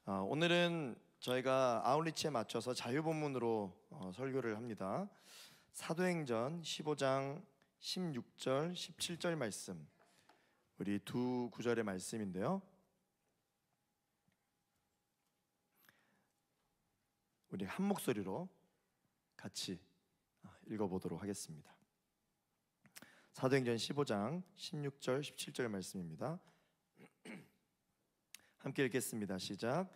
오늘은 저희가 아웃리치에 맞춰서 자유본문으로 설교를 합니다. 사도행전 15장 16절, 17절 말씀, 우리 두 구절의 말씀인데요, 우리 한 목소리로 같이 읽어보도록 하겠습니다. 사도행전 15장 16절, 17절 말씀입니다. 함께 읽겠습니다. 시작.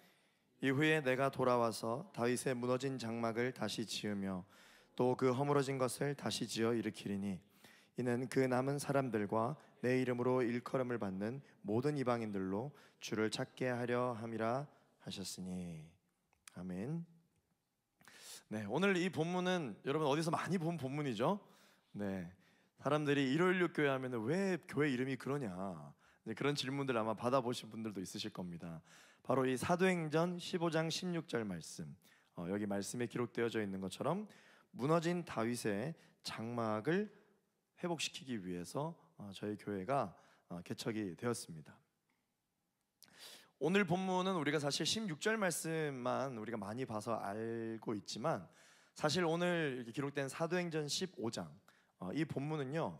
이후에 내가 돌아와서 다윗의 무너진 장막을 다시 지으며 또 그 허물어진 것을 다시 지어 일으키리니 이는 그 남은 사람들과 내 이름으로 일컬음을 받는 모든 이방인들로 주를 찾게 하려 함이라 하셨으니. 아멘. 네, 오늘 이 본문은 여러분 어디서 많이 본 본문이죠? 네, 사람들이 일요일 교회 하면 왜 교회 이름이 그러냐, 그런 질문들 아마 받아보신 분들도 있으실 겁니다. 바로 이 사도행전 15장 16절 말씀, 여기 말씀에 기록되어져 있는 것처럼 무너진 다윗의 장막을 회복시키기 위해서 저희 교회가 개척이 되었습니다. 오늘 본문은 우리가 사실 16절 말씀만 우리가 많이 봐서 알고 있지만, 사실 오늘 이렇게 기록된 사도행전 15장 이 본문은요,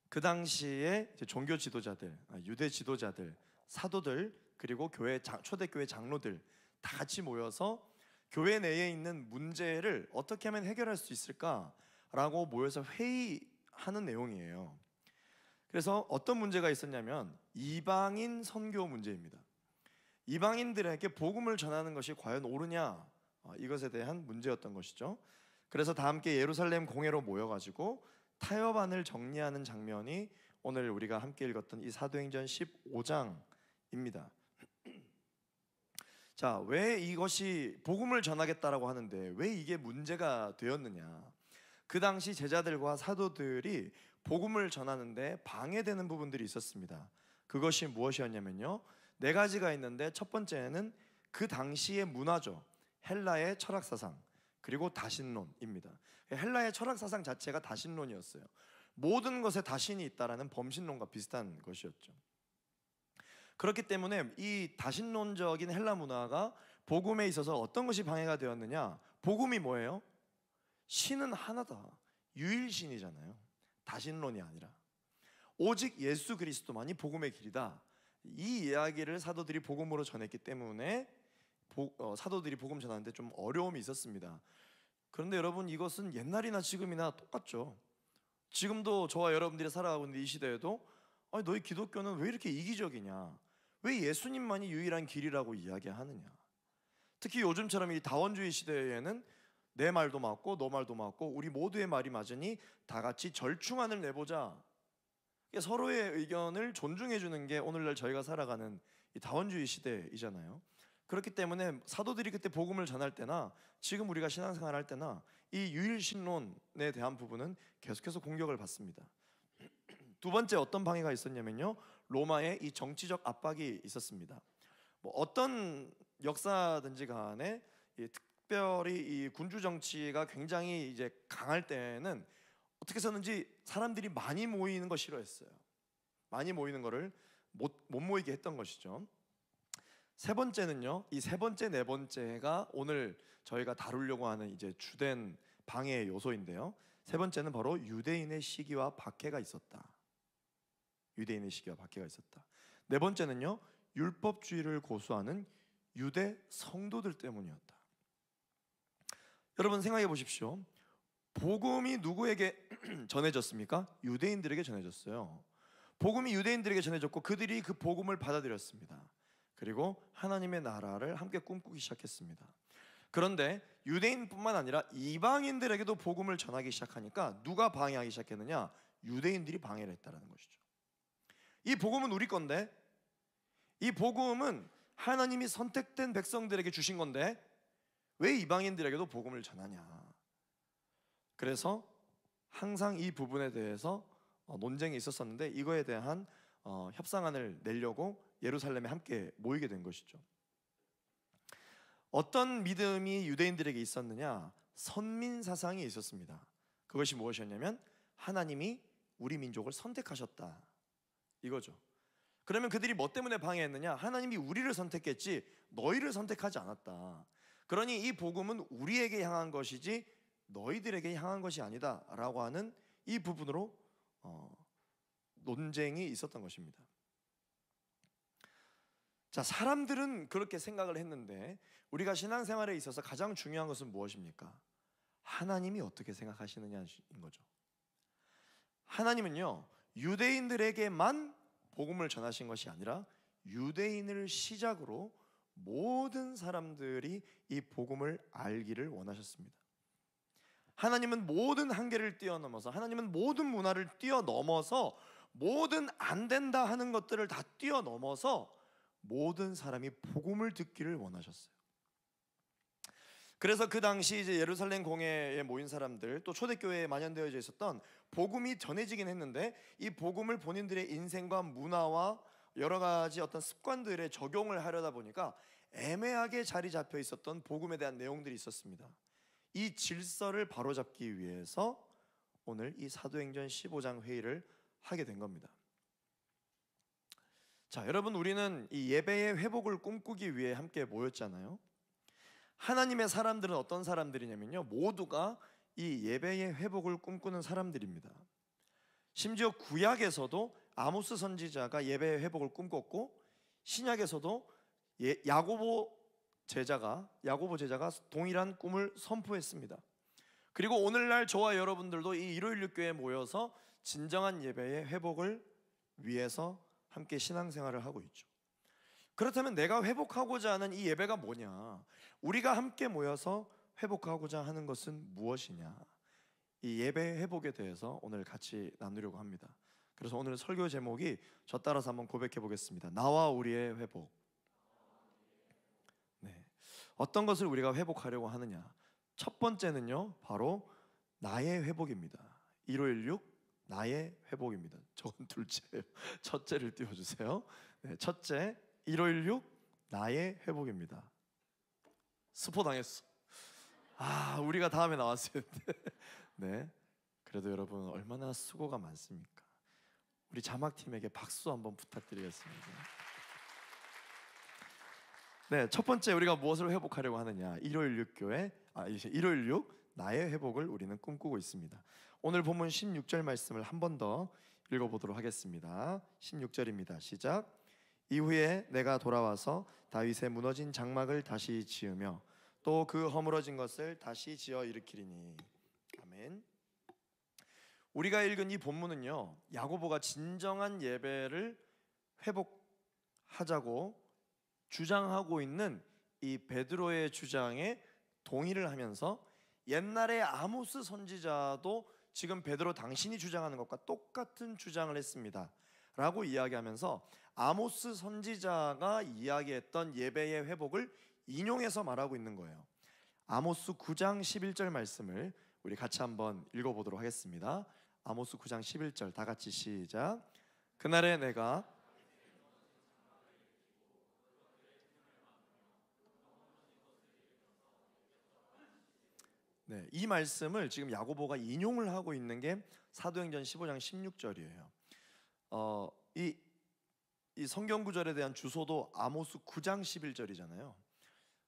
그 당시에 종교 지도자들, 유대 지도자들, 사도들, 그리고 교회 초대교회 장로들 다 같이 모여서 교회 내에 있는 문제를 어떻게 하면 해결할 수 있을까라고 모여서 회의하는 내용이에요. 그래서 어떤 문제가 있었냐면 이방인 선교 문제입니다. 이방인들에게 복음을 전하는 것이 과연 옳으냐, 이것에 대한 문제였던 것이죠. 그래서 다 함께 예루살렘 공회로 모여가지고 타협안을 정리하는 장면이 오늘 우리가 함께 읽었던 이 사도행전 15장입니다. 자, 왜 이것이 복음을 전하겠다라고 하는데 왜 이게 문제가 되었느냐? 그 당시 제자들과 사도들이 복음을 전하는데 방해되는 부분들이 있었습니다. 그것이 무엇이었냐면요, 네 가지가 있는데 첫 번째는 그 당시의 문화죠. 헬라의 철학사상, 그리고 다신론입니다. 헬라의 철학사상 자체가 다신론이었어요. 모든 것에 다신이 있다라는 범신론과 비슷한 것이었죠. 그렇기 때문에 이 다신론적인 헬라 문화가 복음에 있어서 어떤 것이 방해가 되었느냐? 복음이 뭐예요? 신은 하나다, 유일신이잖아요. 다신론이 아니라 오직 예수 그리스도만이 복음의 길이다. 이 이야기를 사도들이 복음으로 전했기 때문에 사도들이 복음 전하는데 좀 어려움이 있었습니다. 그런데 여러분, 이것은 옛날이나 지금이나 똑같죠. 지금도 저와 여러분들이 살아가고 있는 이 시대에도 아니, 너희 기독교는 왜 이렇게 이기적이냐, 왜 예수님만이 유일한 길이라고 이야기하느냐. 특히 요즘처럼 이 다원주의 시대에는 내 말도 맞고 너 말도 맞고 우리 모두의 말이 맞으니 다 같이 절충안을 내보자, 서로의 의견을 존중해 주는 게 오늘날 저희가 살아가는 이 다원주의 시대이잖아요. 그렇기 때문에 사도들이 그때 복음을 전할 때나 지금 우리가 신앙생활 할 때나 이 유일신론에 대한 부분은 계속해서 공격을 받습니다. 두 번째 어떤 방해가 있었냐면요, 로마의 이 정치적 압박이 있었습니다. 뭐 어떤 역사든지 간에 특별히 이 군주 정치가 굉장히 이제 강할 때는 어떻게 해서든지 사람들이 많이 모이는 거 싫어했어요. 많이 모이는 거를 못 모이게 했던 것이죠. 세 번째는요, 이 세 번째, 네 번째가 오늘 저희가 다루려고 하는 이제 주된 방해의 요소인데요. 세 번째는 바로 유대인의 시기와 박해가 있었다. 유대인의 시기와 박해가 있었다. 네 번째는요, 율법주의를 고수하는 유대 성도들 때문이었다. 여러분 생각해 보십시오. 복음이 누구에게 전해졌습니까? 유대인들에게 전해졌어요. 복음이 유대인들에게 전해졌고 그들이 그 복음을 받아들였습니다. 그리고 하나님의 나라를 함께 꿈꾸기 시작했습니다. 그런데 유대인뿐만 아니라 이방인들에게도 복음을 전하기 시작하니까 누가 방해하기 시작했느냐? 유대인들이 방해를 했다는 것이죠. 이 복음은 우리 건데, 이 복음은 하나님이 선택된 백성들에게 주신 건데 왜 이방인들에게도 복음을 전하냐? 그래서 항상 이 부분에 대해서 논쟁이 있었었는데 이거에 대한 협상안을 내려고 예루살렘에 함께 모이게 된 것이죠. 어떤 믿음이 유대인들에게 있었느냐? 선민 사상이 있었습니다. 그것이 무엇이었냐면 하나님이 우리 민족을 선택하셨다, 이거죠. 그러면 그들이 뭐 때문에 방해했느냐? 하나님이 우리를 선택했지 너희를 선택하지 않았다. 그러니 이 복음은 우리에게 향한 것이지 너희들에게 향한 것이 아니다 라고 하는 이 부분으로 논쟁이 있었던 것입니다. 자, 사람들은 그렇게 생각을 했는데 우리가 신앙생활에 있어서 가장 중요한 것은 무엇입니까? 하나님이 어떻게 생각하시느냐인 거죠. 하나님은요, 유대인들에게만 복음을 전하신 것이 아니라 유대인을 시작으로 모든 사람들이 이 복음을 알기를 원하셨습니다. 하나님은 모든 한계를 뛰어넘어서, 하나님은 모든 문화를 뛰어넘어서, 모든 안 된다 하는 것들을 다 뛰어넘어서 모든 사람이 복음을 듣기를 원하셨어요. 그래서 그 당시 이제 예루살렘 공회에 모인 사람들, 또 초대교회에 만연되어져 있었던 복음이 전해지긴 했는데 이 복음을 본인들의 인생과 문화와 여러 가지 어떤 습관들에 적용을 하려다 보니까 애매하게 자리 잡혀 있었던 복음에 대한 내용들이 있었습니다. 이 질서를 바로잡기 위해서 오늘 이 사도행전 15장 회의를 하게 된 겁니다. 자, 여러분, 우리는 이 예배의 회복을 꿈꾸기 위해 함께 모였잖아요. 하나님의 사람들은 어떤 사람들이냐면요, 모두가 이 예배의 회복을 꿈꾸는 사람들입니다. 심지어 구약에서도 아모스 선지자가 예배의 회복을 꿈꿨고, 신약에서도 야고보 제자가 동일한 꿈을 선포했습니다. 그리고 오늘날 저와 여러분들도 이 일요일 육교에 모여서 진정한 예배의 회복을 위해서 함께 신앙생활을 하고 있죠. 그렇다면 내가 회복하고자 하는 이 예배가 뭐냐? 우리가 함께 모여서 회복하고자 하는 것은 무엇이냐? 이 예배 회복에 대해서 오늘 같이 나누려고 합니다. 그래서 오늘 설교 제목이 저 따라서 한번 고백해 보겠습니다. 나와 우리의 회복. 네. 어떤 것을 우리가 회복하려고 하느냐? 첫 번째는요, 바로 나의 회복입니다. 1516 나의 회복입니다. 저건 둘째예요. 첫째를 띄워주세요. 네, 첫째 1516 나의 회복입니다. 스포 당했어. 우리가 다음에 나왔어야 했는데. 네, 그래도 여러분 얼마나 수고가 많습니까? 우리 자막팀에게 박수 한번 부탁드리겠습니다. 네, 첫 번째 우리가 무엇을 회복하려고 하느냐? 1516 나의 회복을 우리는 꿈꾸고 있습니다. 오늘 본문 16절 말씀을 한 번 더 읽어보도록 하겠습니다. 16절입니다. 시작. 이후에 내가 돌아와서 다윗의 무너진 장막을 다시 지으며 또 그 허물어진 것을 다시 지어 일으키리니. 아멘. 우리가 읽은 이 본문은요, 야고보가 진정한 예배를 회복하자고 주장하고 있는 이 베드로의 주장에 동의를 하면서 옛날에 아모스 선지자도 지금 베드로 당신이 주장하는 것과 똑같은 주장을 했습니다 라고 이야기하면서 아모스 선지자가 이야기했던 예배의 회복을 인용해서 말하고 있는 거예요. 아모스 9장 11절 말씀을 우리 같이 한번 읽어보도록 하겠습니다. 아모스 9장 11절 다 같이 시작. 그날에 내가 네, 이 말씀을 지금 야고보가 인용을 하고 있는 게 사도행전 15장 16절이에요. 이 성경 구절에 대한 주소도 아모스 9장 11절이잖아요.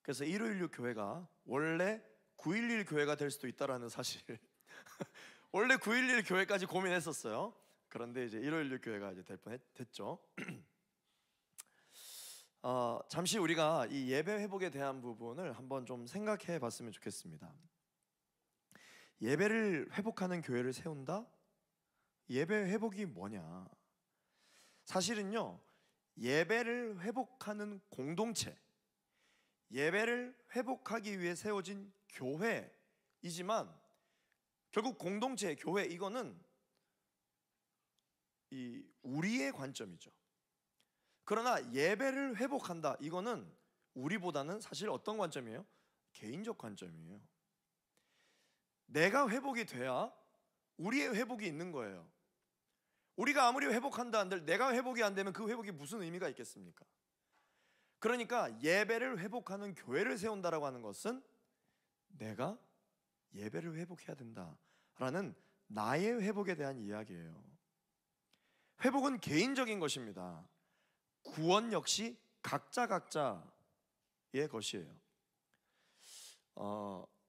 그래서 1516 교회가 원래 911 교회가 될 수도 있다라는 사실. 원래 911 교회까지 고민했었어요. 그런데 이제 1516 교회가 이제 될 뻔했죠. 잠시 우리가 이 예배 회복에 대한 부분을 한번 좀 생각해 봤으면 좋겠습니다. 예배를 회복하는 교회를 세운다? 예배 회복이 뭐냐? 사실은요, 예배를 회복하는 공동체, 예배를 회복하기 위해 세워진 교회이지만 결국 공동체, 교회, 이거는 이 우리의 관점이죠. 그러나 예배를 회복한다, 이거는 우리보다는 사실 어떤 관점이에요? 개인적 관점이에요. 내가 회복이 돼야 우리의 회복이 있는 거예요. 우리가 아무리 회복한다 한들 내가 회복이 안 되면 그 회복이 무슨 의미가 있겠습니까? 그러니까 예배를 회복하는 교회를 세운다라고 하는 것은 내가 예배를 회복해야 된다라는 나의 회복에 대한 이야기예요. 회복은 개인적인 것입니다. 구원 역시 각자의 것이에요.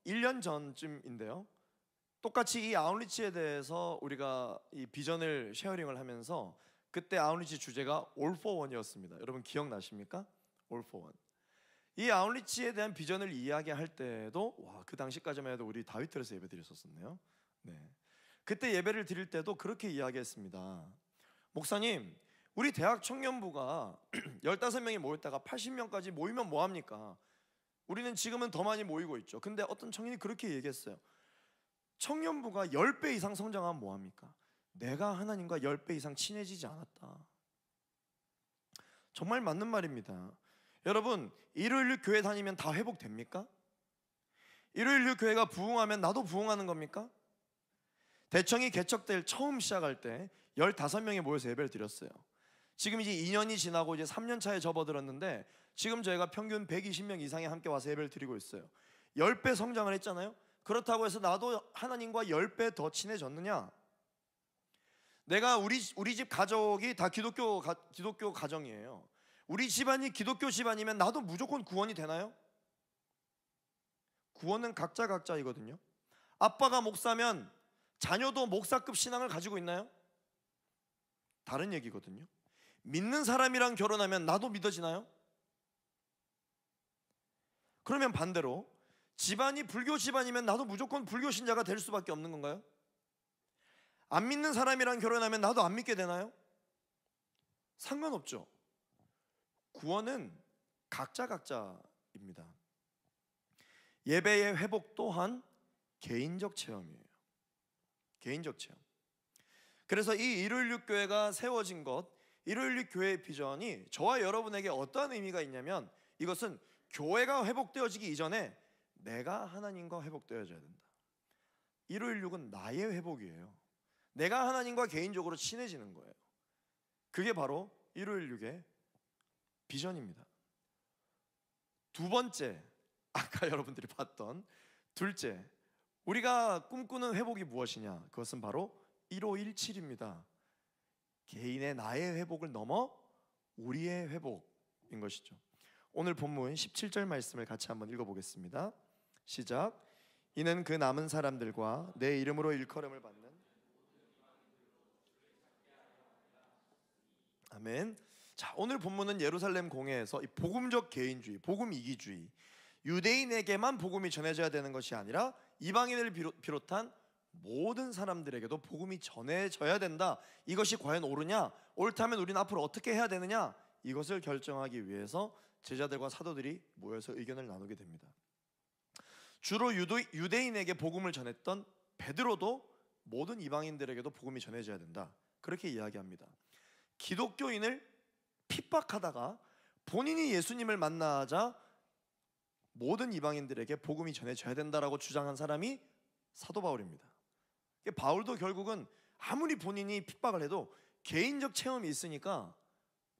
1년 전쯤인데요, 똑같이 이 아웃리치에 대해서 우리가 이 비전을 쉐어링을 하면서 그때 아웃리치 주제가 All for One이었습니다. 여러분 기억나십니까? All for One. 이 아웃리치에 대한 비전을 이야기할 때도 그 당시까지만 해도 우리 다윗들에서 예배 드렸었네요. 네. 그때 예배를 드릴 때도 그렇게 이야기했습니다. 목사님, 우리 대학 청년부가 15명이 모였다가 80명까지 모이면 뭐합니까? 우리는 지금은 더 많이 모이고 있죠. 근데 어떤 청년이 그렇게 얘기했어요. 청년부가 10배 이상 성장하면 뭐합니까? 내가 하나님과 10배 이상 친해지지 않았다. 정말 맞는 말입니다. 여러분, 일요일 교회 다니면 다 회복됩니까? 일요일 교회가 부흥하면 나도 부흥하는 겁니까? 대청이 개척될 처음 시작할 때 15명이 모여서 예배를 드렸어요. 지금 이제 2년이 지나고 이제 3년 차에 접어들었는데 지금 저희가 평균 120명 이상이 함께 와서 예배를 드리고 있어요. 10배 성장을 했잖아요. 그렇다고 해서 나도 하나님과 10배 더 친해졌느냐? 내가 우리 집 가족이 다 기독교 가정이에요. 우리 집안이 기독교 집안이면 나도 무조건 구원이 되나요? 구원은 각자이거든요. 아빠가 목사면 자녀도 목사급 신앙을 가지고 있나요? 다른 얘기거든요. 믿는 사람이랑 결혼하면 나도 믿어지나요? 그러면 반대로 집안이 불교 집안이면 나도 무조건 불교 신자가 될 수밖에 없는 건가요? 안 믿는 사람이랑 결혼하면 나도 안 믿게 되나요? 상관없죠. 구원은 각자입니다. 예배의 회복 또한 개인적 체험이에요. 개인적 체험. 그래서 이 일요일 교회가 세워진 것, 일요일 교회의 비전이 저와 여러분에게 어떠한 의미가 있냐면, 이것은 교회가 회복되어지기 이전에 내가 하나님과 회복되어져야 된다. 일요일 6은 나의 회복이에요. 내가 하나님과 개인적으로 친해지는 거예요. 그게 바로 일요일 6의 비전입니다. 두 번째, 아까 여러분들이 봤던 둘째, 우리가 꿈꾸는 회복이 무엇이냐? 그것은 바로 1517입니다. 개인의 나의 회복을 넘어 우리의 회복인 것이죠. 오늘 본문 17절 말씀을 같이 한번 읽어보겠습니다. 시작. 이는 그 남은 사람들과 내 이름으로 일컬음을 받는, 아멘. 자, 오늘 본문은 예루살렘 공회에서 이 복음적 개인주의, 복음 이기주의, 유대인에게만 복음이 전해져야 되는 것이 아니라 이방인을 비롯한 모든 사람들에게도 복음이 전해져야 된다. 이것이 과연 옳으냐? 옳다면 우리는 앞으로 어떻게 해야 되느냐? 이것을 결정하기 위해서 제자들과 사도들이 모여서 의견을 나누게 됩니다. 주로 유대인에게 복음을 전했던 베드로도 모든 이방인들에게도 복음이 전해져야 된다. 그렇게 이야기합니다. 기독교인을 핍박하다가 본인이 예수님을 만나자 모든 이방인들에게 복음이 전해져야 된다라고 주장한 사람이 사도 바울입니다. 바울도 결국은 아무리 본인이 핍박을 해도 개인적 체험이 있으니까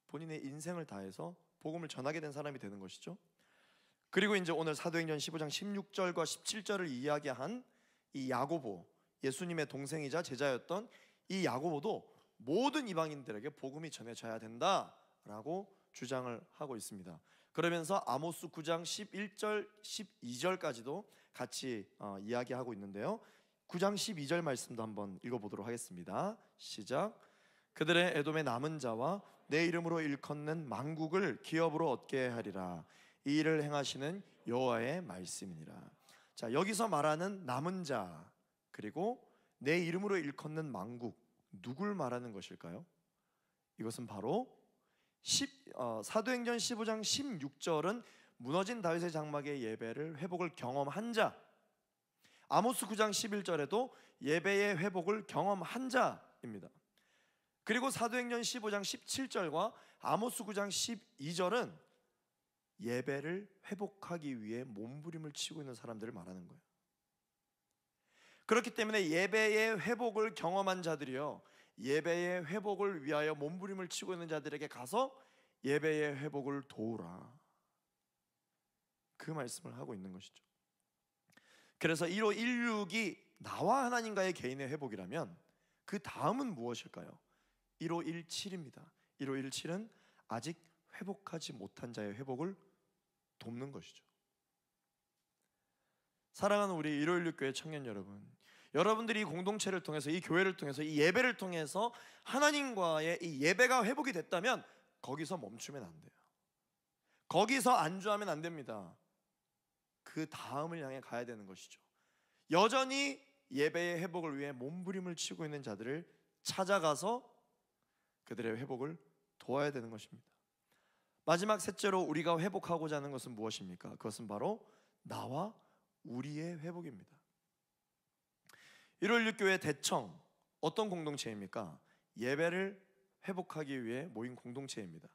본인의 인생을 다해서 복음을 전하게 된 사람이 되는 것이죠. 그리고 이제 오늘 사도행전 15장 16절과 17절을 이야기한 이 야고보, 예수님의 동생이자 제자였던 이 야고보도 모든 이방인들에게 복음이 전해져야 된다라고 주장을 하고 있습니다. 그러면서 아모스 9장 11절 12절까지도 같이 이야기하고 있는데요. 9장 12절 말씀도 한번 읽어보도록 하겠습니다. 시작. 그들의 에돔의 남은 자와 내 이름으로 일컫는 만국을 기업으로 얻게 하리라. 이 일을 행하시는 여호와의 말씀이니라. 자, 여기서 말하는 남은 자 그리고 내 이름으로 일컫는 만국, 누굴 말하는 것일까요? 이것은 바로 사도행전 15장 16절은 무너진 다윗의 장막의 예배를 회복을 경험한 자, 아모스 9장 11절에도 예배의 회복을 경험한 자입니다. 그리고 사도행전 15장 17절과 아모스 9장 12절은 예배를 회복하기 위해 몸부림을 치고 있는 사람들을 말하는 거예요. 그렇기 때문에 예배의 회복을 경험한 자들이요, 예배의 회복을 위하여 몸부림을 치고 있는 자들에게 가서 예배의 회복을 도우라, 그 말씀을 하고 있는 것이죠. 그래서 1516이 나와 하나님과의 개인의 회복이라면 그 다음은 무엇일까요? 1517입니다. 1517은 아직 회복하지 못한 자의 회복을 돕는 것이죠. 사랑하는 우리 일요일육교회 청년 여러분, 여러분들이 이 공동체를 통해서, 이 교회를 통해서, 이 예배를 통해서 하나님과의 이 예배가 회복이 됐다면 거기서 멈추면 안 돼요. 거기서 안주하면 안 됩니다. 그 다음을 향해 가야 되는 것이죠. 여전히 예배의 회복을 위해 몸부림을 치고 있는 자들을 찾아가서 그들의 회복을 도와야 되는 것입니다. 마지막 셋째로 우리가 회복하고자 하는 것은 무엇입니까? 그것은 바로 나와 우리의 회복입니다. 일요일육교회 대청, 어떤 공동체입니까? 예배를 회복하기 위해 모인 공동체입니다.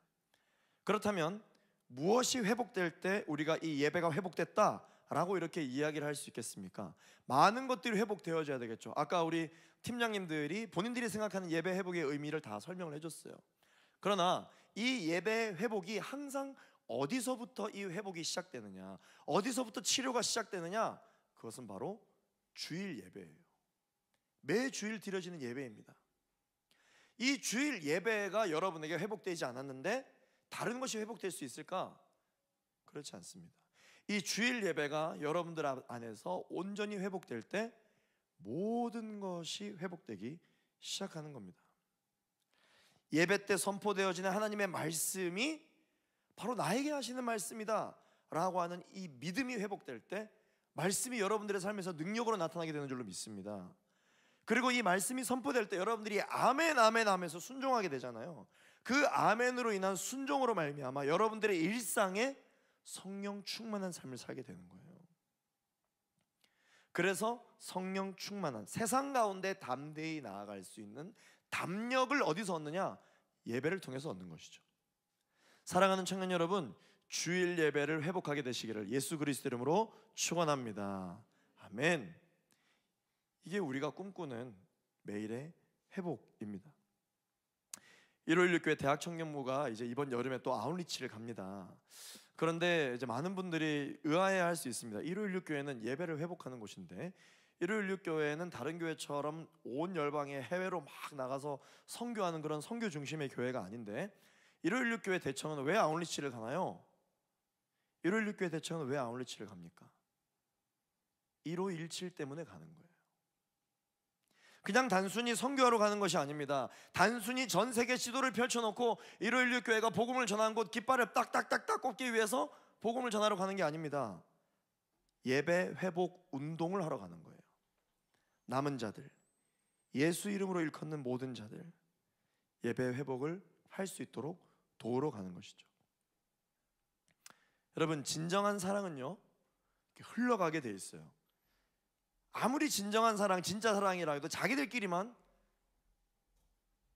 그렇다면 무엇이 회복될 때 우리가 이 예배가 회복됐다라고 이렇게 이야기를 할 수 있겠습니까? 많은 것들이 회복되어져야 되겠죠. 아까 우리 팀장님들이 본인들이 생각하는 예배 회복의 의미를 다 설명을 해줬어요. 그러나 이 예배 회복이 항상 어디서부터 이 회복이 시작되느냐, 어디서부터 치료가 시작되느냐, 그것은 바로 주일 예배예요. 매주일 드려지는 예배입니다. 이 주일 예배가 여러분에게 회복되지 않았는데 다른 것이 회복될 수 있을까? 그렇지 않습니다. 이 주일 예배가 여러분들 안에서 온전히 회복될 때 모든 것이 회복되기 시작하는 겁니다. 예배 때 선포되어지는 하나님의 말씀이 바로 나에게 하시는 말씀이다 라고 하는 이 믿음이 회복될 때 말씀이 여러분들의 삶에서 능력으로 나타나게 되는 줄로 믿습니다. 그리고 이 말씀이 선포될 때 여러분들이 아멘 아멘 하면서 순종하게 되잖아요. 그 아멘으로 인한 순종으로 말미암아 여러분들의 일상에 성령 충만한 삶을 살게 되는 거예요. 그래서 성령 충만한, 세상 가운데 담대히 나아갈 수 있는 담력을 어디서 얻느냐? 예배를 통해서 얻는 것이죠. 사랑하는 청년 여러분, 주일 예배를 회복하게 되시기를 예수 그리스도 이름으로 축원합니다. 아멘. 이게 우리가 꿈꾸는 매일의 회복입니다. 일요일교회 대학 청년부가 이제 이번 여름에 또 아웃리치를 갑니다. 그런데 이제 많은 분들이 의아해할 수 있습니다. 일요일교회는 예배를 회복하는 곳인데 일요일교회는 다른 교회처럼 온 열방에 해외로 막 나가서 선교하는 그런 선교 중심의 교회가 아닌데 일요일교회 대청은 왜 아웃리치를 가나요? 일요일교회 대청은 왜 아웃리치를 갑니까? 1517 때문에 가는 거예요. 그냥 단순히 선교하러 가는 것이 아닙니다. 단순히 전 세계 지도를 펼쳐놓고 일요일교회가 복음을 전하는 곳 깃발을 딱딱딱딱 꽂기 위해서 복음을 전하러 가는 게 아닙니다. 예배 회복 운동을 하러 가는 거예요. 남은 자들, 예수 이름으로 일컫는 모든 자들, 예배 회복을 할 수 있도록 도우러 가는 것이죠. 여러분, 진정한 사랑은요 흘러가게 돼 있어요. 아무리 진정한 사랑, 진짜 사랑이라 해도 자기들끼리만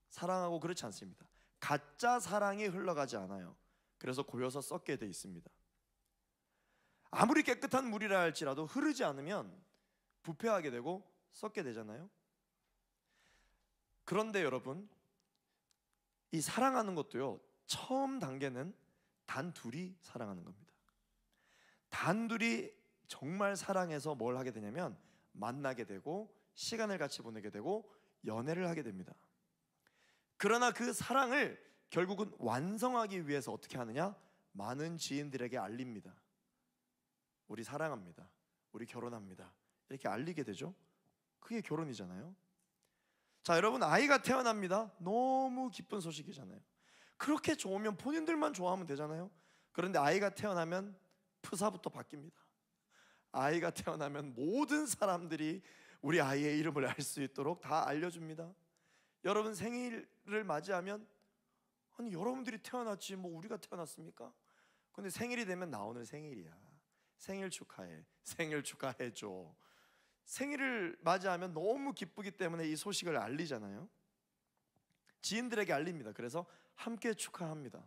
사랑하고 그렇지 않습니다. 가짜 사랑이 흘러가지 않아요. 그래서 고여서 썩게 돼 있습니다. 아무리 깨끗한 물이라 할지라도 흐르지 않으면 부패하게 되고 썩게 되잖아요. 그런데 여러분, 이 사랑하는 것도요 처음 단계는 단 둘이 사랑하는 겁니다. 단 둘이 정말 사랑해서 뭘 하게 되냐면 만나게 되고 시간을 같이 보내게 되고 연애를 하게 됩니다. 그러나 그 사랑을 결국은 완성하기 위해서 어떻게 하느냐? 많은 지인들에게 알립니다. 우리 사랑합니다. 우리 결혼합니다. 이렇게 알리게 되죠. 그게 결혼이잖아요. 자, 여러분, 아이가 태어납니다. 너무 기쁜 소식이잖아요. 그렇게 좋으면 본인들만 좋아하면 되잖아요. 그런데 아이가 태어나면 프사부터 바뀝니다. 아이가 태어나면 모든 사람들이 우리 아이의 이름을 알 수 있도록 다 알려줍니다. 여러분 생일을 맞이하면 아니 여러분들이 태어났지 뭐 우리가 태어났습니까? 근데 생일이 되면 나 오늘 생일이야. 생일 축하해. 생일 축하해줘. 생일을 맞이하면 너무 기쁘기 때문에 이 소식을 알리잖아요. 지인들에게 알립니다. 그래서 함께 축하합니다.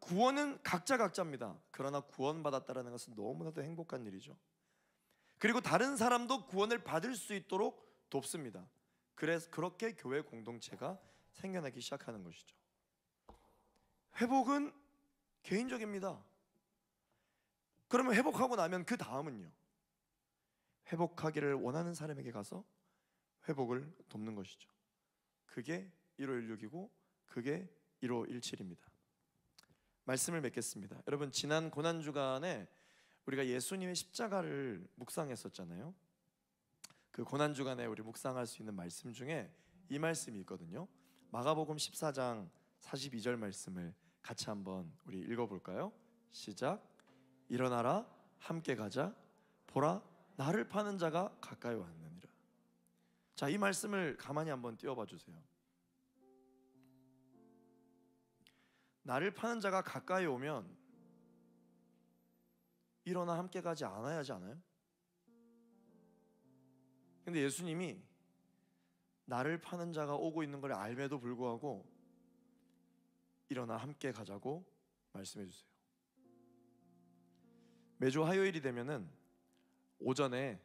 구원은 각자입니다. 그러나 구원받았다는 것은 너무나도 행복한 일이죠. 그리고 다른 사람도 구원을 받을 수 있도록 돕습니다. 그래서 그렇게 교회 공동체가 생겨나기 시작하는 것이죠. 회복은 개인적입니다. 그러면 회복하고 나면 그 다음은요, 회복하기를 원하는 사람에게 가서 회복을 돕는 것이죠. 그게 1516이고 그게 1517입니다. 말씀을 맺겠습니다. 여러분, 지난 고난 주간에 우리가 예수님의 십자가를 묵상했었잖아요. 그 고난 주간에 우리 묵상할 수 있는 말씀 중에 이 말씀이 있거든요. 마가복음 14장 42절 말씀을 같이 한번 우리 읽어볼까요? 시작. 일어나라, 함께 가자. 보라, 나를 파는 자가 가까이 왔느니라. 자, 이 말씀을 가만히 한번 띄워봐 주세요. 나를 파는 자가 가까이 오면 일어나 함께 가지 않아야 하지 않아요? 근데 예수님이 나를 파는 자가 오고 있는 걸 알매도 불구하고 일어나 함께 가자고 말씀해 주세요. 매주 화요일이 되면은 오전에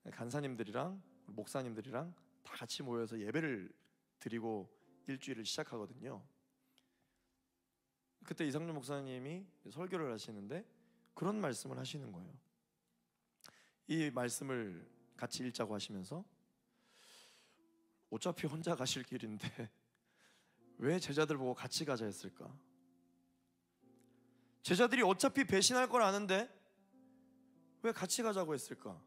간사님들이랑 목사님들이랑 다 같이 모여서 예배를 드리고 일주일을 시작하거든요. 그때 이상준 목사님이 설교를 하시는데 그런 말씀을 하시는 거예요. 이 말씀을 같이 읽자고 하시면서 어차피 혼자 가실 길인데 왜 제자들 보고 같이 가자 했을까? 제자들이 어차피 배신할 걸 아는데 왜 같이 가자고 했을까?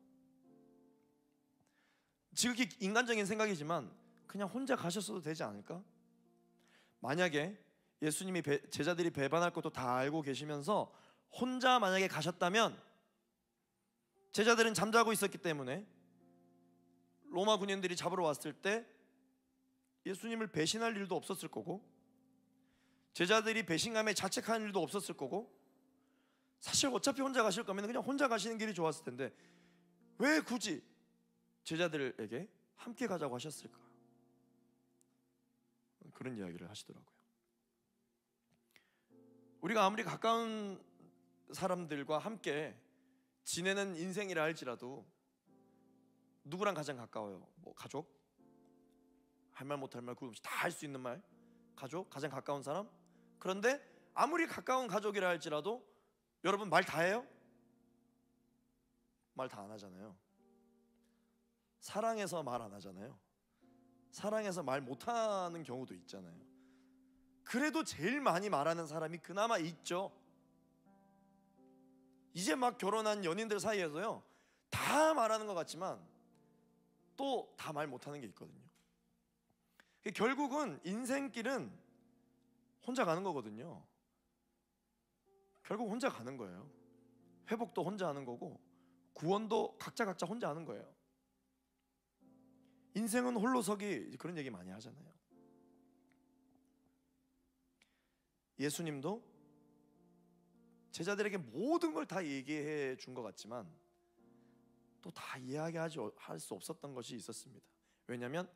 지극히 인간적인 생각이지만 그냥 혼자 가셨어도 되지 않을까? 만약에 예수님이 제자들이 배반할 것도 다 알고 계시면서 혼자 만약에 가셨다면 제자들은 잠자고 있었기 때문에 로마 군인들이 잡으러 왔을 때 예수님을 배신할 일도 없었을 거고 제자들이 배신감에 자책하는 일도 없었을 거고 사실 어차피 혼자 가실 거면 그냥 혼자 가시는 길이 좋았을 텐데 왜 굳이 제자들에게 함께 가자고 하셨을까? 그런 이야기를 하시더라고요. 우리가 아무리 가까운 사람들과 함께 지내는 인생이라 할지라도 누구랑 가장 가까워요? 뭐 가족? 할 말 못할 말 다 할 수 있는 말? 가족? 가장 가까운 사람? 그런데 아무리 가까운 가족이라 할지라도 여러분 말 다 해요? 말 다 안 하잖아요. 사랑해서 말 안 하잖아요. 사랑해서 말 못하는 경우도 있잖아요. 그래도 제일 많이 말하는 사람이 그나마 있죠. 이제 막 결혼한 연인들 사이에서요 다 말하는 것 같지만 또 다 말 못하는 게 있거든요. 결국은 인생길은 혼자 가는 거거든요. 결국 혼자 가는 거예요. 회복도 혼자 하는 거고 구원도 각자 혼자 하는 거예요. 인생은 홀로서기, 그런 얘기 많이 하잖아요. 예수님도 제자들에게 모든 걸 다 얘기해 준 것 같지만 또 다 이야기할 수 없었던 것이 있었습니다. 왜냐하면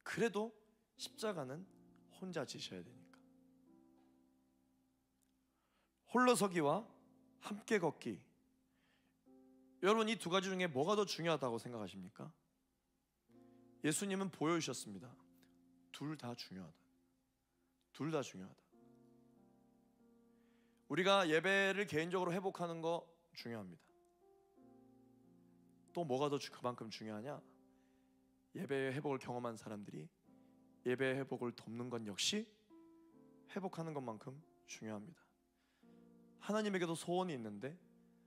그래도 십자가는 혼자 지셔야 되니까. 홀로서기와 함께 걷기, 여러분 이 두 가지 중에 뭐가 더 중요하다고 생각하십니까? 예수님은 보여주셨습니다. 둘 다 중요하다. 둘 다 중요하다. 우리가 예배를 개인적으로 회복하는 거 중요합니다. 또 뭐가 더 그만큼 중요하냐? 예배의 회복을 경험한 사람들이 예배의 회복을 돕는 건 역시 회복하는 것만큼 중요합니다. 하나님에게도 소원이 있는데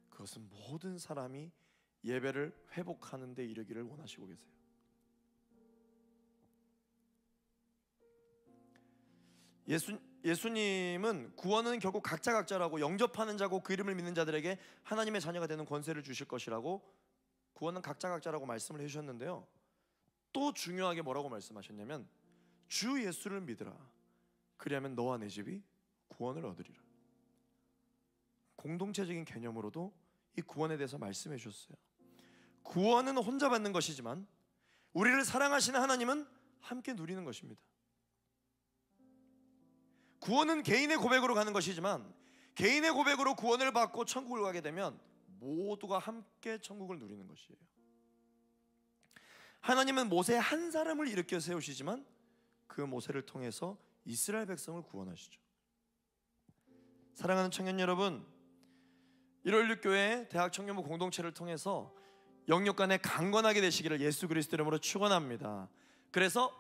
그것은 모든 사람이 예배를 회복하는 데 이르기를 원하시고 계세요. 예수님은 구원은 결국 각자라고 영접하는 자고 그 이름을 믿는 자들에게 하나님의 자녀가 되는 권세를 주실 것이라고 구원은 각자라고 말씀을 해주셨는데요. 또 중요하게 뭐라고 말씀하셨냐면 주 예수를 믿으라. 그리하면 너와 내 집이 구원을 얻으리라. 공동체적인 개념으로도 이 구원에 대해서 말씀해 주셨어요. 구원은 혼자 받는 것이지만 우리를 사랑하시는 하나님은 함께 누리는 것입니다. 구원은 개인의 고백으로 가는 것이지만 개인의 고백으로 구원을 받고 천국을 가게 되면 모두가 함께 천국을 누리는 것이에요. 하나님은 모세 한 사람을 일으켜 세우시지만 그 모세를 통해서 이스라엘 백성을 구원하시죠. 사랑하는 청년 여러분, 116교회 대학 청년부 공동체를 통해서 영육 간에 강건하게 되시기를 예수 그리스도 이름으로 축원합니다. 그래서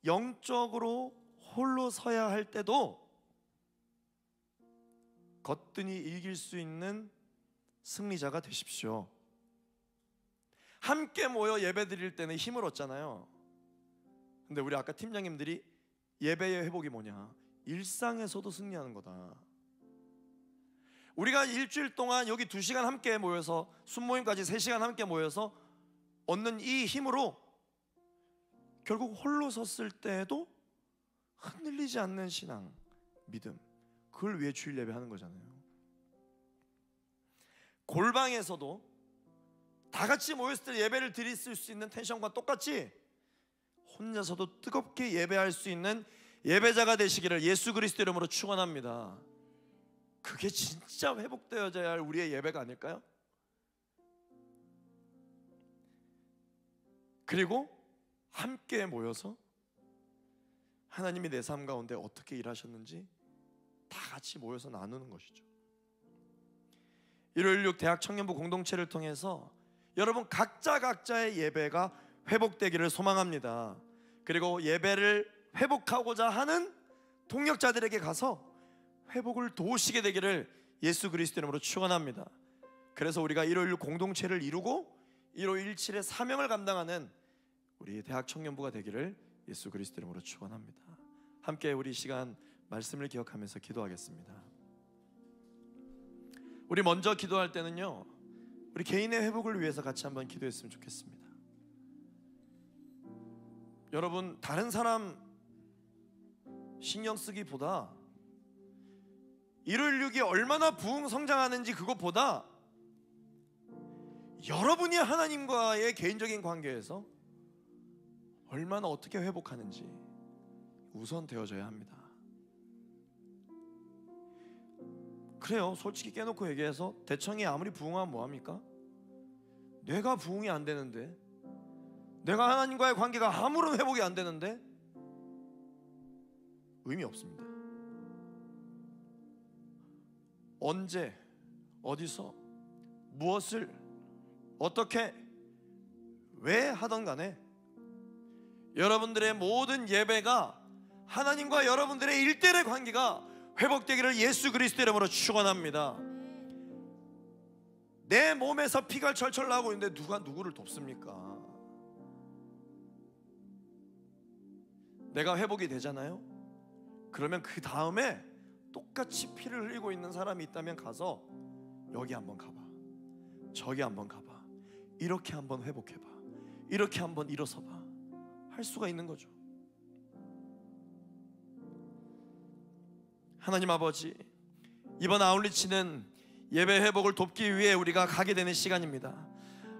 영적으로 홀로 서야 할 때도 거뜬히 이길 수 있는 승리자가 되십시오. 함께 모여 예배 드릴 때는 힘을 얻잖아요. 근데 우리 아까 팀장님들이 예배의 회복이 뭐냐? 일상에서도 승리하는 거다. 우리가 일주일 동안 여기 2시간 함께 모여서 순모임까지 3시간 함께 모여서 얻는 이 힘으로 결국 홀로 섰을 때에도 흔들리지 않는 신앙, 믿음, 그걸 위해 주일 예배하는 거잖아요. 골방에서도 다 같이 모였을 때 예배를 드릴 수 있는 텐션과 똑같이 혼자서도 뜨겁게 예배할 수 있는 예배자가 되시기를 예수 그리스도 이름으로 축원합니다. 그게 진짜 회복되어져야 할 우리의 예배가 아닐까요? 그리고 함께 모여서 하나님이 내 삶 가운데 어떻게 일하셨는지 다 같이 모여서 나누는 것이죠. 1.16 대학 청년부 공동체를 통해서 여러분 각자의 예배가 회복되기를 소망합니다. 그리고 예배를 회복하고자 하는 동역자들에게 가서 회복을 도우시게 되기를 예수 그리스도 이름으로 축원합니다. 그래서 우리가 1.16 공동체를 이루고 1517의 사명을 감당하는 우리 대학 청년부가 되기를 예수 그리스도 이름으로 축원합니다. 함께 우리 시간 말씀을 기억하면서 기도하겠습니다. 우리 먼저 기도할 때는요, 우리 개인의 회복을 위해서 같이 한번 기도했으면 좋겠습니다. 여러분, 다른 사람 신경 쓰기보다 1.16이 얼마나 부흥 성장하는지 그것보다 여러분이 하나님과의 개인적인 관계에서 얼마나 어떻게 회복하는지 우선 되어져야 합니다. 그래요. 솔직히 깨놓고 얘기해서 대청이 아무리 부흥하면 뭐합니까? 내가 부흥이 안 되는데, 내가 하나님과의 관계가 아무런 회복이 안 되는데 의미 없습니다. 언제, 어디서, 무엇을, 어떻게, 왜 하던 간에 여러분들의 모든 예배가 하나님과 여러분들의 1대1의 관계가 회복되기를 예수 그리스도 이름으로 축원합니다. 내 몸에서 피가 철철 나고 있는데 누가 누구를 돕습니까? 내가 회복이 되잖아요. 그러면 그 다음에 똑같이 피를 흘리고 있는 사람이 있다면 가서 여기 한번 가봐, 저기 한번 가봐, 이렇게 한번 회복해봐, 이렇게 한번 일어서봐 할 수가 있는 거죠. 하나님 아버지, 이번 아웃리치는 예배 회복을 돕기 위해 우리가 가게 되는 시간입니다.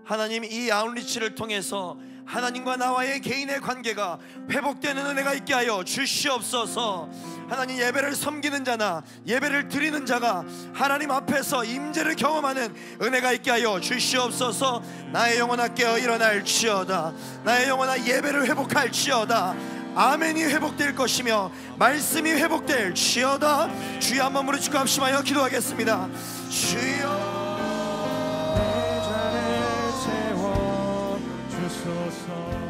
하나님, 이 아웃리치를 통해서 하나님과 나와의 개인의 관계가 회복되는 은혜가 있게 하여 주시옵소서. 하나님, 예배를 섬기는 자나 예배를 드리는 자가 하나님 앞에서 임재를 경험하는 은혜가 있게 하여 주시옵소서. 나의 영혼아 깨어 일어날지어다. 나의 영혼아 예배를 회복할지어다. 아멘이 회복될 것이며 말씀이 회복될지어다. 주여, 한번 무릎 꿇고 합심하여 기도하겠습니다. 주여, 내 잔을 채워 주소서.